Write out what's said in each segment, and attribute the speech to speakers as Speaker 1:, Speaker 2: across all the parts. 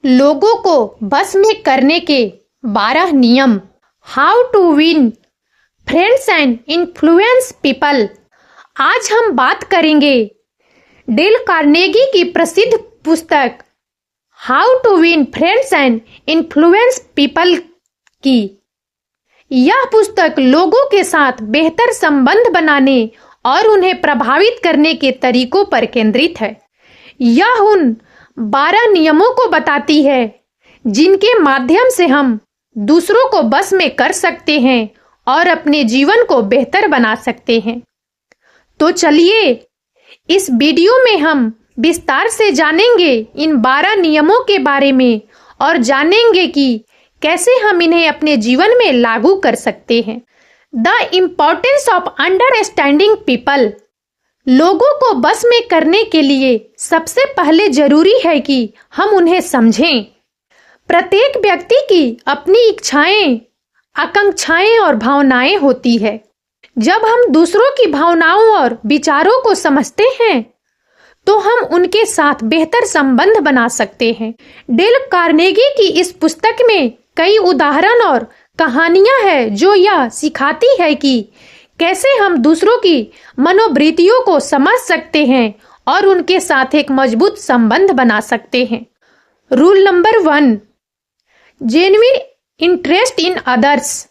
Speaker 1: लोगों को बस में करने के 12 नियम। How to win friends and influence people. आज हम बात करेंगे डेल कार्नेगी की प्रसिद्ध पुस्तक how to win friends and influence people की। यह पुस्तक लोगों के साथ बेहतर संबंध बनाने और उन्हें प्रभावित करने के तरीकों पर केंद्रित है। यह उन 12 नियमों को बताती है जिनके माध्यम से हम दूसरों को बस में कर सकते हैं और अपने जीवन को बेहतर बना सकते हैं। तो चलिए इस वीडियो में हम विस्तार से जानेंगे इन 12 नियमों के बारे में और जानेंगे कि कैसे हम इन्हें अपने जीवन में लागू कर सकते हैं। The importance of understanding people. लोगों को बस में करने के लिए सबसे पहले जरूरी है कि हम उन्हें समझें। प्रत्येक व्यक्ति की अपनी इच्छाएं, आकांक्षाएं और भावनाएं होती है। जब हम दूसरों की भावनाओं और विचारों को समझते हैं तो हम उनके साथ बेहतर संबंध बना सकते हैं। डेल कार्नेगी की इस पुस्तक में कई उदाहरण और कहानियां हैं जो यह सिखाती है कि कैसे हम दूसरों की मनोवृत्तियों को समझ सकते हैं और उनके साथ एक मजबूत संबंध बना सकते हैं। Rule number 1, genuine interest in others.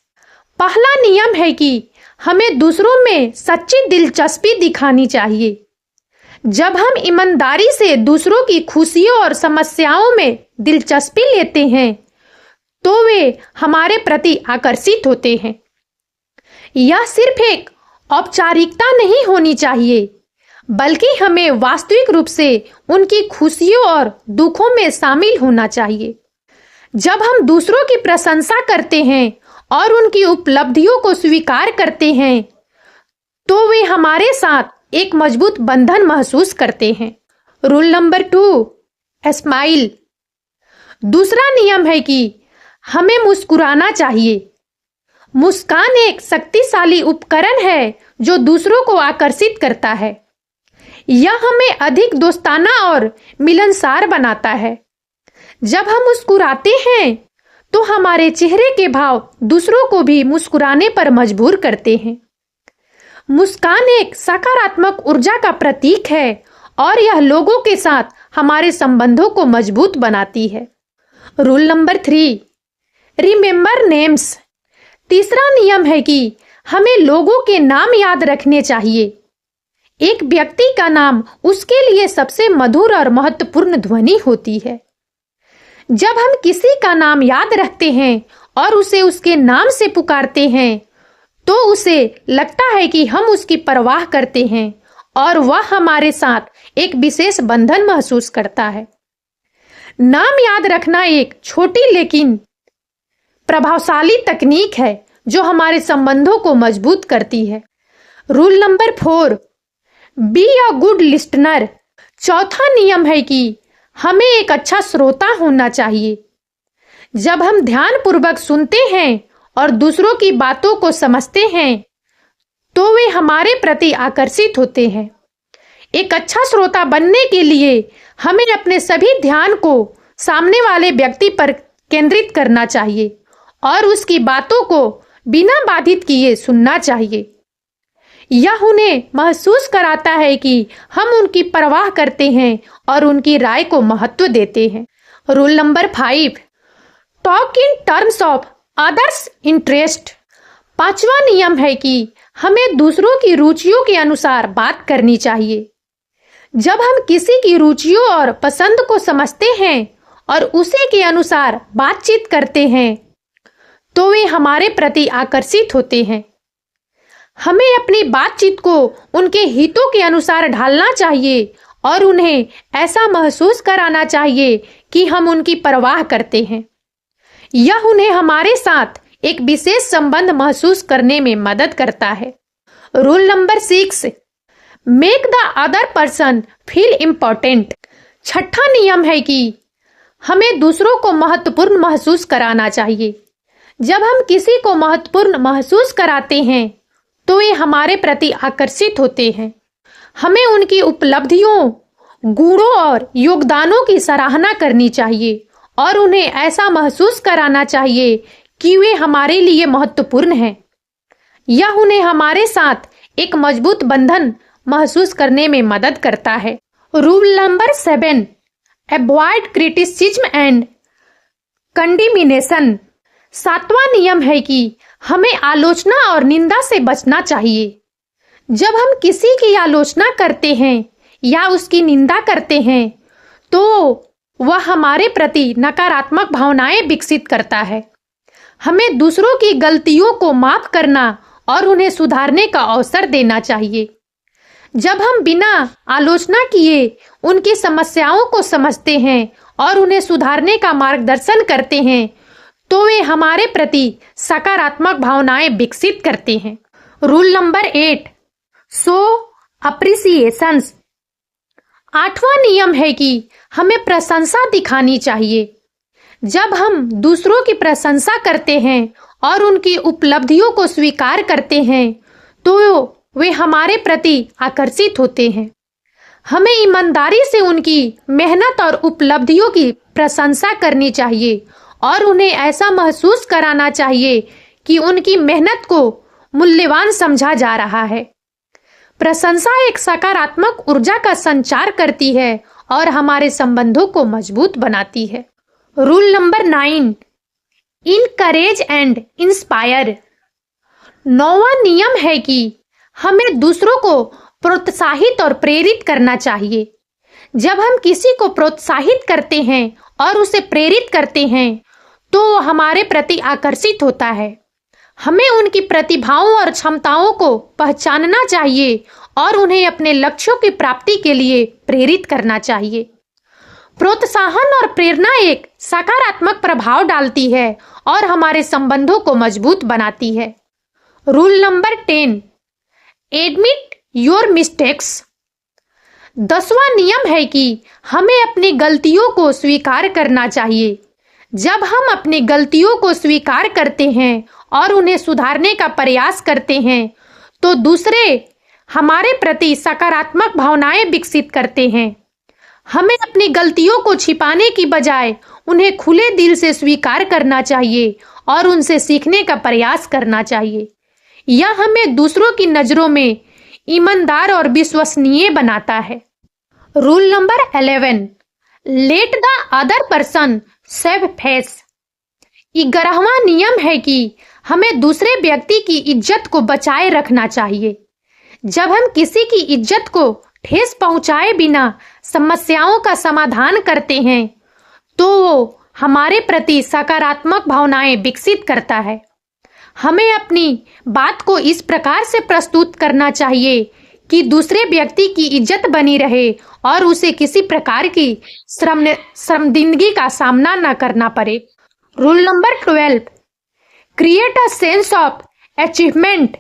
Speaker 1: पहला नियम है कि हमें दूसरों में सच्ची दिलचस्पी दिखानी चाहिए। जब हम ईमानदारी से दूसरों की खुशियों और समस्याओं में दिलचस्पी लेते हैं तो वे हमारे प्रति आकर्षित होते हैं। यह सिर्फ एक औपचारिकता नहीं होनी चाहिए बल्कि हमें वास्तविक रूप से उनकी खुशियों और दुखों में शामिल होना चाहिए। जब हम दूसरों की प्रशंसा करते हैं और उनकी उपलब्धियों को स्वीकार करते हैं तो वे हमारे साथ एक मजबूत बंधन महसूस करते हैं। Rule number 2, smile. दूसरा नियम है कि हमें मुस्कुराना चाहिए। मुस्कान एक शक्तिशाली उपकरण है जो दूसरों को आकर्षित करता है। यह हमें अधिक दोस्ताना और मिलनसार बनाता है। जब हम मुस्कुराते हैं तो हमारे चेहरे के भाव दूसरों को भी मुस्कुराने पर मजबूर करते हैं। मुस्कान एक सकारात्मक ऊर्जा का प्रतीक है और यह लोगों के साथ हमारे संबंधों को मजबूत बनाती है। Rule number 3, remember names. तीसरा नियम है कि हमें लोगों के नाम याद रखने चाहिए। एक व्यक्ति का नाम उसके लिए सबसे मधुर और महत्वपूर्ण ध्वनि होती है। जब हम किसी का नाम याद रखते हैं और उसे उसके नाम से पुकारते हैं तो उसे लगता है कि हम उसकी परवाह करते हैं और वह हमारे साथ एक विशेष बंधन महसूस करता है। नाम याद रखना एक छोटी लेकिन प्रभावशाली तकनीक है जो हमारे संबंधों को मजबूत करती है। Rule number 4, be a good listener. चौथा नियम है कि हमें एक अच्छा श्रोता होना चाहिए। जब हम ध्यानपूर्वक सुनते हैं और दूसरों की बातों को समझते हैं तो वे हमारे प्रति आकर्षित होते हैं। एक अच्छा श्रोता बनने के लिए हमें अपने सभी ध्यान को सामने वाले व्यक्ति पर केंद्रित करना चाहिए और उसकी बातों को बिना बाधित किए सुनना चाहिए। यह उन्हें महसूस कराता है कि हम उनकी परवाह करते हैं और उनकी राय को महत्व देते हैं। Rule number 5, talk in terms of others interest. पांचवा नियम है कि हमें दूसरों की रुचियों के अनुसार बात करनी चाहिए। जब हम किसी की रुचियों और पसंद को समझते हैं और उसी के अनुसार बातचीत करते हैं तो वे हमारे प्रति आकर्षित होते हैं। हमें अपनी बातचीत को उनके हितों के अनुसार ढालना चाहिए और उन्हें ऐसा महसूस कराना चाहिए कि हम उनकी परवाह करते हैं। यह उन्हें हमारे साथ एक विशेष संबंध महसूस करने में मदद करता है। Rule number 6, make the other person feel important. छठा नियम है कि हमें दूसरों को महत्वपूर्ण महसूस कराना चाहिए। जब हम किसी को महत्वपूर्ण महसूस कराते हैं तो वे हमारे प्रति आकर्षित होते हैं। हमें उनकी उपलब्धियों, गुणों और योगदानों की सराहना करनी चाहिए और उन्हें ऐसा महसूस कराना चाहिए कि वे हमारे लिए महत्वपूर्ण हैं। यह उन्हें हमारे साथ एक मजबूत बंधन महसूस करने में मदद करता है। Rule number 7, avoid criticism and condemnation. 7वां नियम है कि हमें आलोचना और निंदा से बचना चाहिए। जब हम किसी की आलोचना करते हैं या उसकी निंदा करते हैं तो वह हमारे प्रति नकारात्मक भावनाएं विकसित करता है। हमें दूसरों की गलतियों को माफ करना और उन्हें सुधारने का अवसर देना चाहिए। जब हम बिना आलोचना किए उनकी समस्याओं को समझते हैं और उन्हें सुधारने का मार्गदर्शन करते हैं तो वे हमारे प्रति सकारात्मक भावनाएं विकसित करते हैं। Rule number 8, show appreciations. 8वां नियम है कि हमें प्रशंसा दिखानी चाहिए। जब हम दूसरों की प्रशंसा करते हैं और उनकी उपलब्धियों को स्वीकार करते हैं तो वे हमारे प्रति आकर्षित होते हैं। हमें ईमानदारी से उनकी मेहनत और उपलब्धियों की प्रशंसा करनी चाहिए और उन्हें ऐसा महसूस कराना चाहिए कि उनकी मेहनत को मूल्यवान समझा जा रहा है। प्रशंसा एक सकारात्मक ऊर्जा का संचार करती है और हमारे संबंधों को मजबूत बनाती है। Rule number 9, encourage and inspire. 9वां नियम है कि हमें दूसरों को प्रोत्साहित और प्रेरित करना चाहिए। जब हम किसी को प्रोत्साहित करते हैं और उसे प्रेरित करते हैं तो वो हमारे प्रति आकर्षित होता है। हमें उनकी प्रतिभाओं और क्षमताओं को पहचानना चाहिए और उन्हें अपने लक्ष्यों की प्राप्ति के लिए प्रेरित करना चाहिए। प्रोत्साहन और प्रेरणा एक सकारात्मक प्रभाव डालती है और हमारे संबंधों को मजबूत बनाती है। Rule number 10, admit your mistakes. 10वां नियम है कि हमें अपनी गलतियों को स्वीकार करना चाहिए। जब हम अपनी गलतियों को स्वीकार करते हैं और उन्हें सुधारने का प्रयास करते हैं तो दूसरे हमारे प्रति सकारात्मक भावनाएं विकसित करते हैं। हमें अपनी गलतियों को छिपाने की बजाय उन्हें खुले दिल से स्वीकार करना चाहिए और उनसे सीखने का प्रयास करना चाहिए। यह हमें दूसरों की नजरों में ईमानदार और विश्वसनीय बनाता है। Rule number 11, let the other person save face. 11वां नियम है कि हमें दूसरे व्यक्ति की इज्जत को बचाए रखना चाहिए। जब हम किसी की इज्जत को ठेस पहुंचाए बिना समस्याओं का समाधान करते हैं तो वो हमारे प्रति सकारात्मक भावनाएं विकसित करता है। हमें अपनी बात को इस प्रकार से प्रस्तुत करना चाहिए कि दूसरे व्यक्ति की इज्जत बनी रहे और उसे किसी प्रकार की शर्मिंदगी का सामना न करना पड़े। Rule number 12, create a sense of achievement.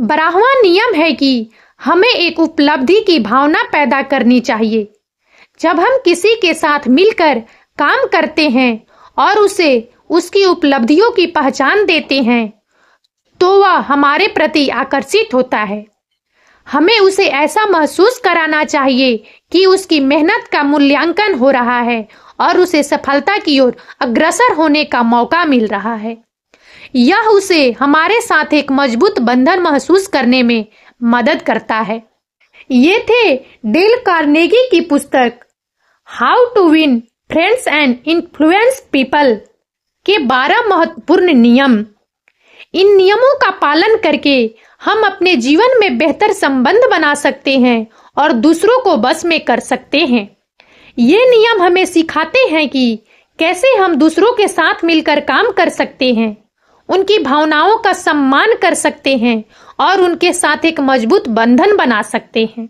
Speaker 1: 12वां नियम है कि हमें एक उपलब्धि की भावना पैदा करनी चाहिए। जब हम किसी के साथ मिलकर काम करते हैं और उसे उसकी उपलब्धियों की पहचान देते हैं तो वह हमारे प्रति आकर्षित होता है। हमें उसे ऐसा महसूस कराना चाहिए कि उसकी मेहनत का मूल्यांकन हो रहा है और उसे सफलता की ओर अग्रसर होने का मौका मिल रहा है। यह उसे हमारे साथ एक मजबूत बंधन महसूस करने में मदद करता है। ये थे डेल कार्नेगी की पुस्तक how to win friends and influence people के 12 महत्वपूर्ण नियम। इन नियमों का पालन करके हम अपने जीवन में बेहतर संबंध बना सकते हैं और दूसरों को बस में कर सकते हैं। ये नियम हमें सिखाते हैं कि कैसे हम दूसरों के साथ मिलकर काम कर सकते हैं, उनकी भावनाओं का सम्मान कर सकते हैं और उनके साथ एक मजबूत बंधन बना सकते हैं।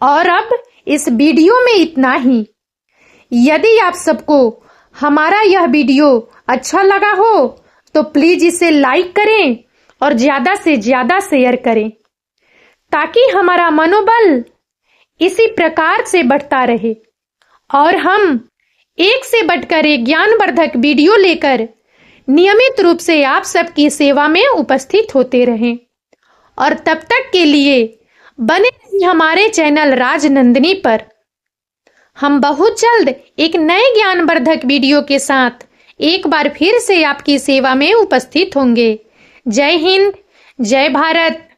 Speaker 1: और अब इस वीडियो में इतना ही। यदि आप सबको हमारा यह वीडियो अच्छा लगा हो तो प्लीज इसे लाइक करें और ज्यादा से ज्यादा शेयर करें ताकि हमारा मनोबल इसी प्रकार से बढ़ता रहे और हम एक से बढ़कर एक ज्ञानवर्धक वीडियो लेकर नियमित रूप से आप सबकी सेवा में उपस्थित होते रहें। और तब तक के लिए बने रहिए हमारे चैनल राजनंदिनी पर। हम बहुत जल्द एक नए ज्ञानवर्धक वीडियो के साथ एक बार फिर से आपकी सेवा में उपस्थित होंगे। जय हिंद, जय भारत।